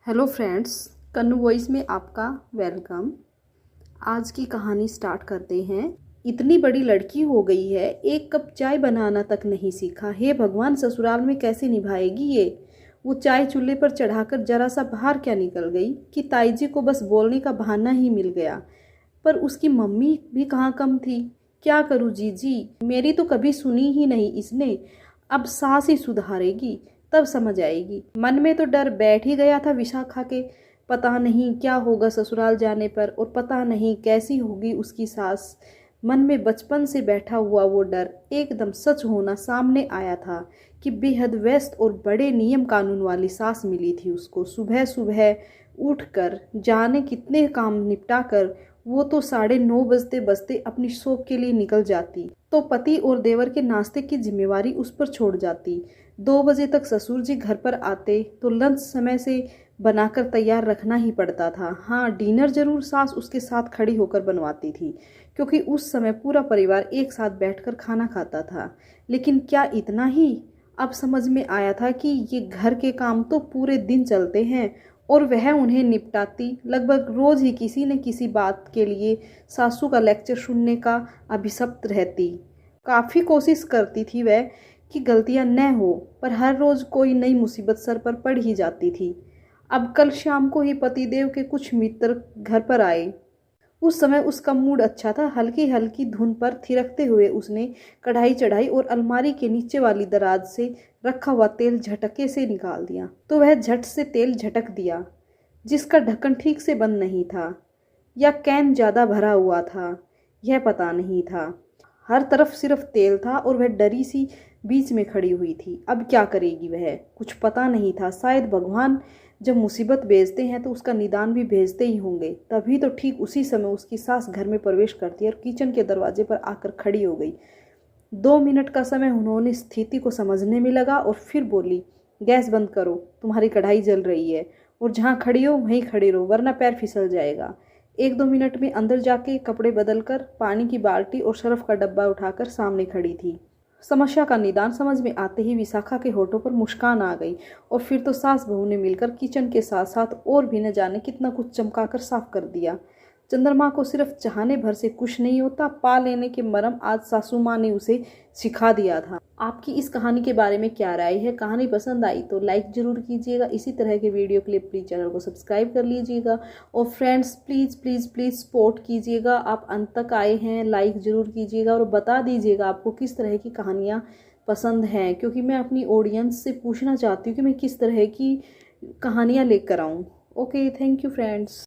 Hello friends, कन्नू voice में आपका welcome. आज की कहानी स्टार्ट करते हैं। इतनी बड़ी लड़की हो गई है, एक कप चाय बनाना तक नहीं सीखा। हे भगवान, ससुराल में कैसे निभाएगी ये। वो चाय चूल्हे पर चढ़ाकर जरा सा बाहर क्या निकल गई कि ताई जी को बस बोलने का बहाना ही मिल गया। पर उसकी मम्मी भी कहाँ कम थी। क्या करूँ जीजी, मेरी तो कभी सुनी ही नहीं इसने। अब सास ही सुधारेगी तब समझ आएगी। मन में तो डर बैठ ही गया था विशाखा के। पता नहीं क्या होगा ससुराल जाने पर, और पता नहीं कैसी होगी उसकी सास। मन में बचपन से बैठा हुआ वो डर एकदम सच होना सामने आया था कि बेहद व्यस्त और बड़े नियम कानून वाली सास मिली थी उसको। सुबह सुबह उठकर जाने कितने काम निपटा कर वो तो 9:30 बजते बजते अपनी शॉप के लिए निकल जाती, तो पति और देवर के नाश्ते की जिम्मेवारी उस पर छोड़ जाती। 2 बजे तक ससुर जी घर पर आते तो लंच समय से बनाकर तैयार रखना ही पड़ता था। हाँ, डिनर जरूर सास उसके साथ खड़ी होकर बनवाती थी, क्योंकि उस समय पूरा परिवार एक साथ बैठकर खाना खाता था। लेकिन क्या इतना ही? अब समझ में आया था कि ये घर के काम तो पूरे दिन चलते हैं और वह उन्हें निपटाती। लगभग रोज ही किसी न किसी बात के लिए सासू का लेक्चर सुनने का अभिशप्त रहती। काफ़ी कोशिश करती थी वह कि गलतियां न हो, पर हर रोज कोई नई मुसीबत सर पर पड़ ही जाती थी। अब कल शाम को ही पतिदेव के कुछ मित्र घर पर आए। उस समय उसका मूड अच्छा था। हल्की हल्की धुन पर थिरकते हुए उसने कढ़ाई चढ़ाई और अलमारी के नीचे वाली दराज से रखा हुआ तेल झटके से निकाल दिया, तो वह झट से तेल झटक दिया, जिसका ढक्कन ठीक से बंद नहीं था या कैन ज़्यादा भरा हुआ था, यह पता नहीं था। हर तरफ सिर्फ तेल था और वह डरी सी बीच में खड़ी हुई थी। अब क्या करेगी वह, कुछ पता नहीं था। शायद भगवान जब मुसीबत भेजते हैं तो उसका निदान भी भेजते ही होंगे। तभी तो ठीक उसी समय उसकी सास घर में प्रवेश करती है और किचन के दरवाजे पर आकर खड़ी हो गई। 2 मिनट का समय उन्होंने स्थिति को समझने में लगा और फिर बोली, गैस बंद करो, तुम्हारी कढ़ाई जल रही है, और जहाँ खड़ी हो वहीं खड़ी रहो, वरना पैर फिसल जाएगा। 1-2 मिनट में अंदर जाके कपड़े बदलकर पानी की बाल्टी और सर्फ का डब्बा उठाकर सामने खड़ी थी। समस्या का निदान समझ में आते ही विशाखा के होठों पर मुस्कान आ गई, और फिर तो सास बहू ने मिलकर किचन के साथ साथ और भी न जाने कितना कुछ चमकाकर साफ कर दिया। चंद्रमा को सिर्फ चाहने भर से कुछ नहीं होता, पा लेने के मरम आज सासू माँ ने उसे सिखा दिया था। आपकी इस कहानी के बारे में क्या राय है? कहानी पसंद आई तो लाइक ज़रूर कीजिएगा। इसी तरह के वीडियो के लिए प्लीज़ चैनल को सब्सक्राइब कर लीजिएगा, और friends please please please support कीजिएगा। आप अंत तक आए हैं, लाइक ज़रूर कीजिएगा और बता दीजिएगा आपको किस तरह की कहानियाँ पसंद हैं, क्योंकि मैं अपनी ऑडियंस से पूछना चाहती हूँ कि मैं किस तरह की कहानियाँ लेकर आऊँ। Okay, thank you friends.